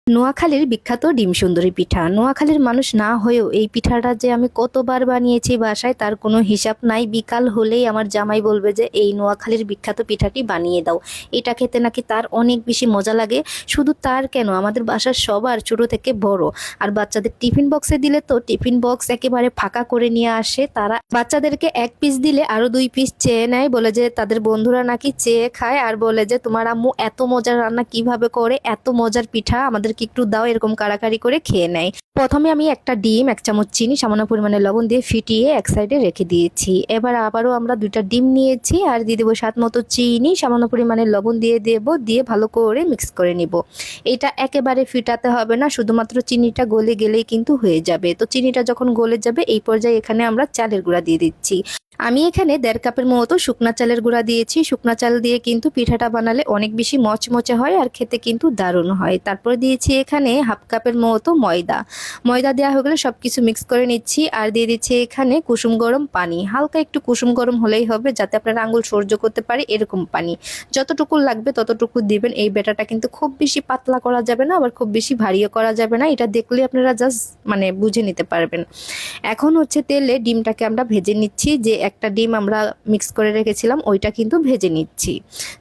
নোয়াখালীর বিখ্যাত ডিম সুন্দরী পিঠা। নোয়াখালীর মানুষ না হয়েও এই পিঠাটা যে আমি কতবার বানিয়েছি বাসায় তার কোনো হিসাব নাই। বিকাল হলেই আমার জামাই বলবে যে এই নোয়াখালীর বিখ্যাত পিঠাটি বানিয়ে দাও। এটা খেতে নাকি তার অনেক বেশি মজা লাগে। শুধু তার কেন, আমাদের বাসার সবার, ছোট থেকে বড়। আর বাচ্চাদের টিফিন বক্সে দিলে তো টিফিন বক্স একেবারে ফাঁকা করে নিয়ে আসে তারা। বাচ্চাদেরকে এক পিস দিলে আরো 2 পিস চেয়ে নেয়, বলে যে তাদের বন্ধুরা নাকি চেয়ে খায় আর বলে যে তোমার আম্মু এত মজার রান্না কিভাবে করে, এত মজার পিঠা আমাদের একটু দাও, এরকম কাড়াকাড়ি করে খেয়ে নেয়। প্রথমে আমি একটা ডিম, 1 চামচ চিনি, সামান্য পরিমাণে লবণ দিয়ে ফিটিয়ে এক সাইডে রেখে দিয়েছি। এবার আবারও আমরা 2টা ডিম নিয়েছি আর দিয়ে দেবো স্বাদ মতো চিনি, সামান্য পরিমাণে লবণ দিয়ে দেবো, দিয়ে ভালো করে মিক্স করে নিব। এটা একেবারে ফিটাতে হবে না, শুধুমাত্র চিনিটা গলে গেলেই কিন্তু হয়ে যাবে। তো চিনিটা যখন গলে যাবে এই পর্যায়ে এখানে আমরা চালের গুঁড়া দিয়ে দিচ্ছি। আমি এখানে 1.5 কাপের মতো শুকনা চালের গুঁড়া দিয়েছি। শুকনা চাল দিয়ে কিন্তু পিঠাটা বানালে অনেক বেশি মচমচে হয় আর খেতে কিন্তু দারুণ হয়। তারপর দিয়েছি এখানে 1/2 কাপের মতো ময়দা। ময়দা দেওয়া হয়ে গেলে সবকিছু মিক্স করে নিচ্ছি আর দিয়ে দিচ্ছি এখানে কুসুম গরম পানি। হালকা একটু কুসুম গরম হলেই হবে, যাতে আপনার আঙুল সহ্য করতে পারে এরকম পানি। যতটুকু লাগবে ততটুকু দিবেন। এই ব্যাটারটা কিন্তু খুব বেশি পাতলা করা যাবে না, আবার খুব বেশি ভারীও করা যাবে না। এটা দেখলে আপনারা জাস্ট বুঝে নিতে পারবেন। এখন হচ্ছে তেলে ডিমটাকে আমরা ভেজে নিচ্ছি। যে একটা ডিম আমরা মিক্স করে রেখেছিলাম ওইটা কিন্তু ভেজে নিচ্ছি।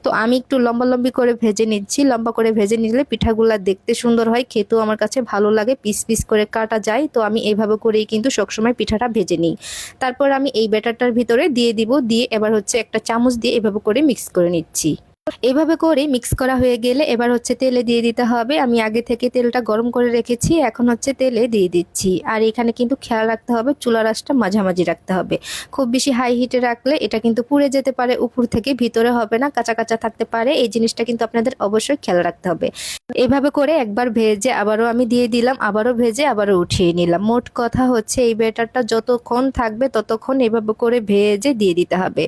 তো আমি একটু লম্বা করে ভেজে নিচ্ছি। লম্বা করে ভেজে নিলে পিঠাগুলা দেখতে সুন্দর হয়, খেতেও আমার কাছে ভালো লাগে, পিস পিস করে কাটা যায়। তো আমি এইভাবে করেই কিন্তু সবসময় পিঠাটা ভেজে নিই। তারপর আমি এই ব্যাটারটার ভিতরে দিয়ে দিব, দিয়ে এবার হচ্ছে একটা চামচ দিয়ে এভাবে করে মিক্স করে নিচ্ছি। এভাবে করে মিক্স করা হয়ে গেলে এবার হচ্ছে তেলে দিয়ে দিতে হবে। আমি আগে থেকে তেলটা গরম করে রেখেছি, এখন হচ্ছে তেলে দিয়ে দিচ্ছি। আর এখানে কিন্তু খেয়াল রাখতে হবে চুলার আঁচটা মাঝামাঝি রাখতে হবে। খুব বেশি হাই হিটে রাখলে এটা কিন্তু পুড়ে যেতে পারে, উপর থেকে ভিতরে হবে না, কাঁচা কাঁচা থাকতে পারে। এই জিনিসটা কিন্তু আপনাদের অবশ্যই খেয়াল রাখতে হবে। এভাবে করে একবার ভেজে আবারও আমি দিয়ে দিলাম, আবারও ভেজে আবারও উঠিয়ে নিলাম। মোট কথা হচ্ছে এই ব্যাটারটা যতক্ষণ থাকবে ততক্ষণ এভাবে করে ভেজে দিয়ে দিতে হবে।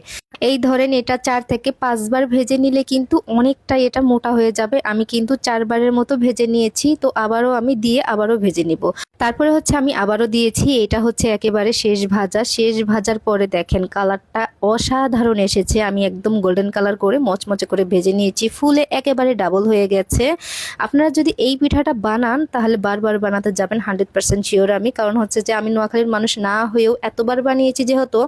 এই ধরেন এটা 4 থেকে 5 বার ভেজে নিলে কিন্তু অনেকটাই এটা মোটা হয়ে যাবে। আমি কিন্তু 4 বারের মতো ভেজে নিয়েছি। তো আবারও আমি দিয়ে আবারও ভেজে নিব। তারপরে হচ্ছে আমি আবারও দিয়েছি। এটা হচ্ছে একেবারে শেষ ভাজা। শেষ ভাজার পরে দেখেন কালারটা অসাধারণ এসেছে। আমি একদম গোল্ডেন কালার করে মচমচে করে ভেজে নিয়েছি, ফুলে একেবারে ডাবল হয়ে গেছে। আপনারা যদি এই পিঠাটা বানান তাহলে বারবার বানাতে যাবেন, 100% শিওর আমি। কারণ হচ্ছে যে আমি নোয়াখালীর মানুষ না হয়েও এতবার বানিয়েছি, যেহেতু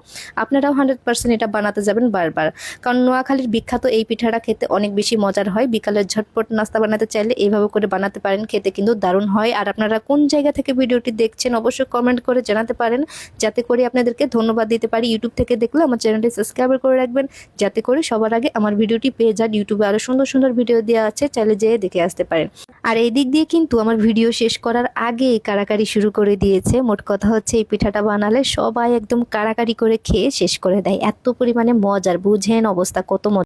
আপনারাও 100% এটা বানাতে যাবেন বারবার। কারণ নোয়াখালীর বিখ্যাত এই পিঠাটা খেতে অনেক বেশি মজার হয়। বিকালের ঝটপট নাস্তা বানাতে চাইলে এইভাবে করে বানাতে পারেন, খেতে কিন্তু দারুণ হয়। আর আপনারা কোন জায়গা থেকে ভিডিওটি দেখছেন অবশ্যই কমেন্ট করে জানাতে পারেন, যাতে করে আপনাদেরকে ধন্যবাদ দিতে পারি। ইউটিউব থেকে দেখলে আমার চ্যানেলটি সাবস্ক্রাইব করে রাখবেন, যাতে করে সবার আগে আমার ভিডিওটি পেয়ে যান। ইউটিউবে আরো সুন্দর সুন্দর ভিডিও দেওয়া আছে, চাইলে যেয়ে দেখে আসতে পারেন। আর এই দিক দিয়ে কিন্তু আমার ভিডিও শেষ করার আগেই কাড়াকাড়ি শুরু করে দিয়েছে। মোট কথা হচ্ছে এই পিঠাটা বানালে সবাই একদম কাড়াকাড়ি করে খেয়ে শেষ করে দেয়, এত পরিমাণে মজার। বুঝেন অবস্থা কত মজা।